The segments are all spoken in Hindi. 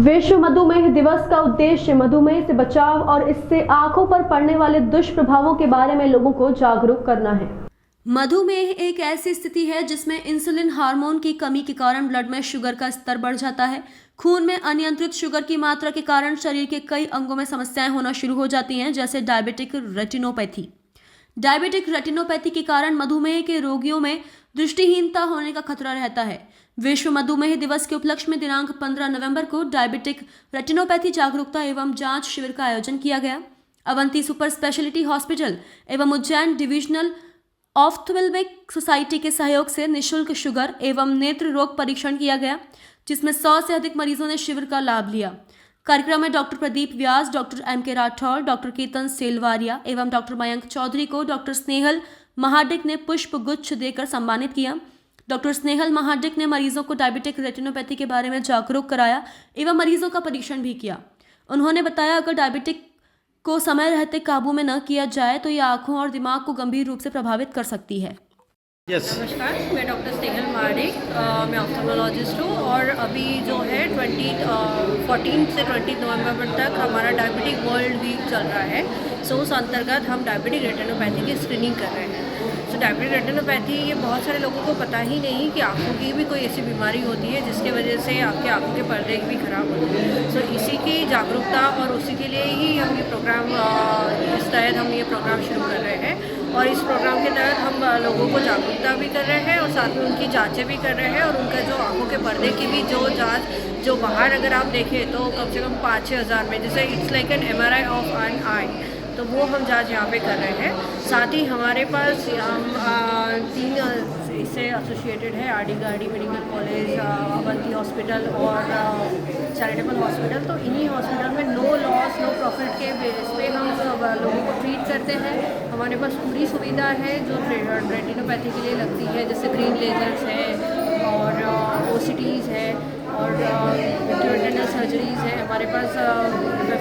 विश्व मधुमेह दिवस का उद्देश्य मधुमेह से बचाव और इससे आंखों पर पड़ने वाले दुष्प्रभावों के बारे में लोगों को जागरूक करना है। मधुमेह एक ऐसी स्थिति है जिसमें इंसुलिन हार्मोन की कमी के कारण ब्लड में शुगर का स्तर बढ़ जाता है। खून में अनियंत्रित शुगर की मात्रा के कारण शरीर के कई अंगों में समस्याएं होना शुरू हो जाती हैं, जैसे डायबिटिक रेटिनोपैथी। डायबिटिक रेटिनोपैथी के कारण मधुमेह के रोगियों में दृष्टिहीनता होने का खतरा रहता है। विश्व मधुमेह दिवस के उपलक्ष्य में दिनांक 15 नवंबर को डायबिटिक रेटिनोपैथी जागरूकता एवं जांच शिविर का आयोजन किया गया। अवंती सुपर स्पेशलिटी हॉस्पिटल एवं उज्जैन डिविजनल ऑफ्थेल्मिक सोसाइटी के सहयोग से निःशुल्क शुगर एवं नेत्र रोग परीक्षण किया गया, जिसमें 100 से अधिक मरीजों ने शिविर का लाभ लिया। कार्यक्रम में doctor Pradeep Vyas, doctor M.K. Rathore, doctor Ketan Selwaria एवं डॉक्टर मयंक चौधरी को डॉक्टर स्नेहल महाडिक ने पुष्प गुच्छ देकर सम्मानित किया। डॉक्टर स्नेहल महाडिक ने मरीजों को डायबिटिक रेटिनोपैथी के बारे में जागरूक कराया एवं मरीजों का परीक्षण भी किया। उन्होंने बताया, अगर डायबिटिक को समय रहते काबू में न किया जाए तो ये आंखों और दिमाग को गंभीर रूप से प्रभावित कर सकती है। नमस्कार, मैं डॉक्टर स्नेहल महाडिक, मैं ऑप्थेल्मोलॉजिस्ट हूँ और अभी जो है 14 से 20 नवंबर तक हमारा डायबिटिक वर्ल्ड वीक चल रहा है। सो उस अंतर्गत हम डायबिटिक रेटिनोपैथी की स्क्रीनिंग कर रहे हैं। सो डायबिटिक रेटिनोपैथी ये बहुत सारे लोगों को पता ही नहीं कि आँखों की भी कोई ऐसी बीमारी होती है जिसकी वजह से आपके आँखों के पर्दे भी खराब होते हैं। सो इसी की जागरूकता और उसी के लिए ही हम ये प्रोग्राम इस तहत हम ये प्रोग्राम शुरू कर रहे हैं और इस प्रोग्राम के तहत हम लोगों को जागरूकता भी कर रहे हैं और साथ में उनकी जांचें भी कर रहे हैं और उनका जो आंखों के पर्दे की भी जो जांच जो बाहर अगर आप देखें तो कम से कम 5-6 हज़ार में, जैसे it's like an MRI of an eye, तो वो हम जांच यहाँ पे कर रहे हैं। साथ ही हमारे पास हम 3 इससे एसोसिएटेड है, RD Gardi medical college, Avanti hospital और चैरिटेबल हॉस्पिटल। तो इन्हीं हॉस्पिटल में नो लॉस नो प्रॉफिट के बेस पे हम लोगों को ट्रीट करते हैं। हमारे पास पूरी सुविधा है जो रेटिनोपैथी के लिए लगती है, जैसे ग्रीन लेजर्स है और OCTs है और इंटरवेंशनल सर्जरीज है। हमारे पास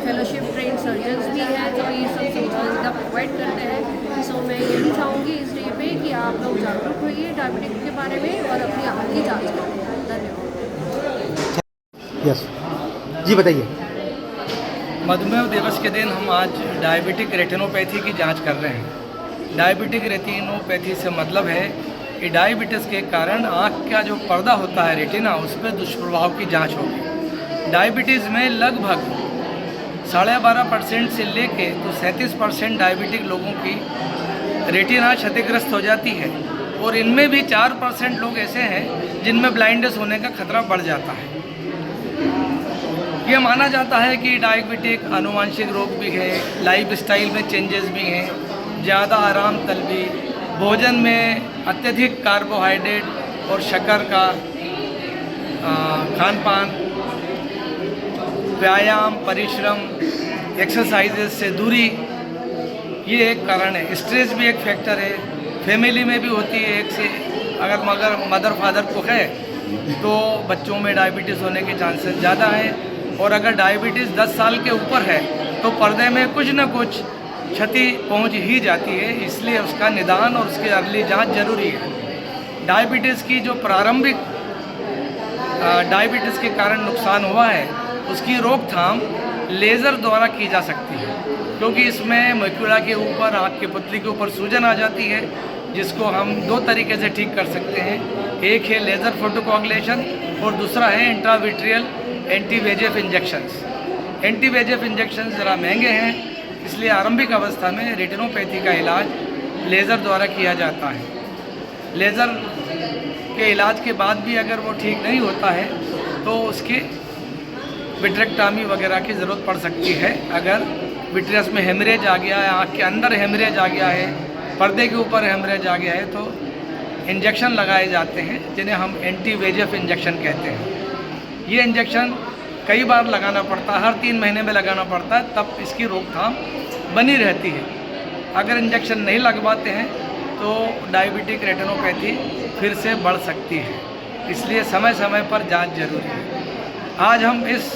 फेलोशिप ट्रेन सर्जन्स भी हैं जो ये सब सुविधा प्रोवाइड करते हैं। सो मैं यही चाहूँगी इस डे पे कि आप लोग जागरूक होइए डायबिटिक के बारे में और अपनी आँख की जाँच करें। धन्यवाद। यस जी, बताइए। मधुमेह दिवस के दिन हम आज डायबिटिक रेटिनोपैथी की जांच कर रहे हैं। डायबिटिक रेटिनोपैथी से मतलब है कि डायबिटीज़ के कारण आँख का जो पर्दा होता है रेटिना, उस पर दुष्प्रभाव की जांच होगी। डायबिटीज़ में लगभग 12.5% से लेके तो 37% डायबिटिक लोगों की रेटिना क्षतिग्रस्त हो जाती है और इनमें भी 4% लोग ऐसे हैं जिनमें ब्लाइंडनेस होने का खतरा बढ़ जाता है। ये माना जाता है कि डायबिटिक आनुवांशिक रोग भी है, लाइफस्टाइल में चेंजेस भी हैं, ज़्यादा आराम तलबी, भोजन में अत्यधिक कार्बोहाइड्रेट और शक्कर का खान पान, व्यायाम, परिश्रम, एक्सरसाइजेज से दूरी, ये एक कारण है। स्ट्रेस भी एक फैक्टर है, फैमिली में भी होती है। एक से अगर मदर फादर को है तो बच्चों में डायबिटीज़ होने के चांसेस ज़्यादा हैं और अगर डायबिटीज़ 10 साल के ऊपर है तो पर्दे में कुछ न कुछ क्षति पहुंच ही जाती है, इसलिए उसका निदान और उसकी अर्ली जांच जरूरी है। डायबिटीज़ की जो प्रारंभिक डायबिटीज़ के कारण नुकसान हुआ है उसकी रोकथाम लेज़र द्वारा की जा सकती है, क्योंकि इसमें मैक्यूला के ऊपर, आँख की पुतली के ऊपर सूजन आ जाती है, जिसको हम 2 तरीके से ठीक कर सकते हैं। एक है लेज़र फोटोकोagulation और दूसरा है इंट्राविट्रियल एंटी-VEGF इंजेक्शंस। एंटी-VEGF इंजेक्शंस ज़रा महंगे हैं, इसलिए आरंभिक अवस्था में रेटिनोपैथी का इलाज लेज़र द्वारा किया जाता है। लेज़र के इलाज के बाद भी अगर वो ठीक नहीं होता है तो उसकी विट्रेक्टॉमी वगैरह की ज़रूरत पड़ सकती है। अगर विट्रियस में हेमरेज आ गया है, आँख के अंदर हेमरेज आ गया है, पर्दे के ऊपर हेमरेज आ गया है, तो इंजेक्शन लगाए जाते हैं जिन्हें हम एंटी-VEGF इंजेक्शन कहते हैं। ये इंजेक्शन कई बार लगाना पड़ता है, हर 3 महीने में लगाना पड़ता है, तब इसकी रोकथाम बनी रहती है। अगर इंजेक्शन नहीं लगवाते हैं तो डायबिटिक रेटिनोपैथी फिर से बढ़ सकती है, इसलिए समय समय पर जांच जरूरी है। आज हम इस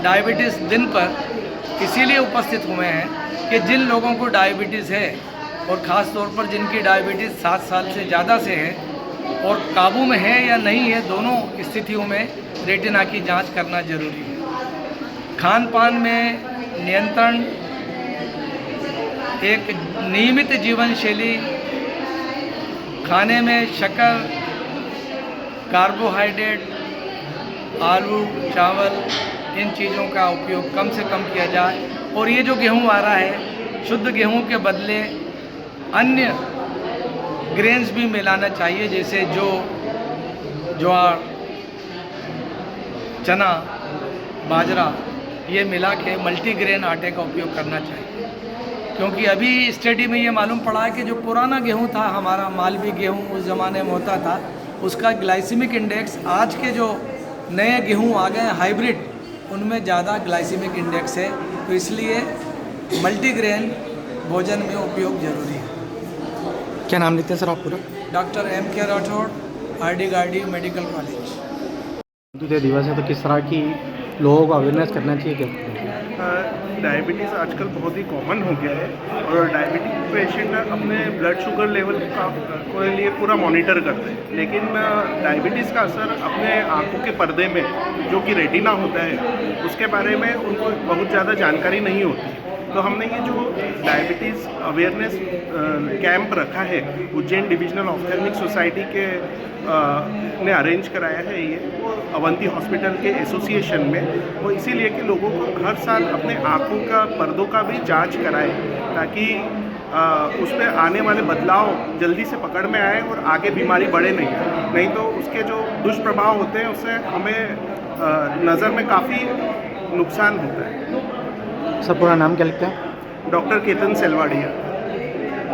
डायबिटीज़ दिन पर इसीलिए उपस्थित हुए हैं कि जिन लोगों को डायबिटीज़ है और ख़ास तौर पर जिनकी डायबिटीज़ 7 साल से ज़्यादा से है, और काबू में है या नहीं है, दोनों स्थितियों में रेटिना की जांच करना जरूरी है। खान पान में नियंत्रण, एक नियमित जीवन शैली, खाने में शक्कर, कार्बोहाइड्रेट, आलू, चावल, इन चीज़ों का उपयोग कम से कम किया जाए। और ये जो गेहूँ आ रहा है, शुद्ध गेहूँ के बदले अन्य ग्रेन्स भी मिलाना चाहिए, जैसे ज्वार, चना, बाजरा, ये मिला के मल्टीग्रेन आटे का उपयोग करना चाहिए। क्योंकि अभी स्टडी में ये मालूम पड़ा है कि जो पुराना गेहूं था, हमारा मालवी गेहूं उस ज़माने में होता था, उसका ग्लाइसीमिक इंडेक्स आज के जो नए गेहूं आ गए हाइब्रिड, उनमें ज़्यादा ग्लाइसीमिक इंडेक्स है। तो इसलिए मल्टीग्रेन भोजन में उपयोग जरूरी है। क्या नाम लेते हैं सर आप पूरा? Doctor M.K. Rathore, RD Gardi medical college. मधुमेह दिवस है तो किस तरह की लोगों को अवेयरनेस करना चाहिए क्या? डायबिटीज़ आजकल बहुत ही कॉमन हो गया है और डायबिटिक पेशेंट अपने ब्लड शुगर लेवल के लिए पूरा मॉनिटर करते हैं, लेकिन डायबिटीज़ का असर अपने आँखों के पर्दे में जो कि रेटिना होता है उसके बारे में उनको बहुत ज़्यादा जानकारी नहीं होती। तो हमने ये जो डायबिटीज़ अवेयरनेस कैंप रखा है उज्जैन डिविजनल ऑफ्थेल्मिक सोसाइटी के ने अरेंज कराया है, ये वो अवंती हॉस्पिटल के एसोसिएशन में, वो इसीलिए कि लोगों को हर साल अपने आँखों का पर्दों का भी जांच कराए, ताकि उस पर आने वाले बदलाव जल्दी से पकड़ में आए और आगे बीमारी बढ़े नहीं तो उसके जो दुष्प्रभाव होते हैं उससे हमें नज़र में काफ़ी नुकसान होता है। सर पूरा नाम क्या लिखते हैं? डॉक्टर केतन सेलवाड़िया।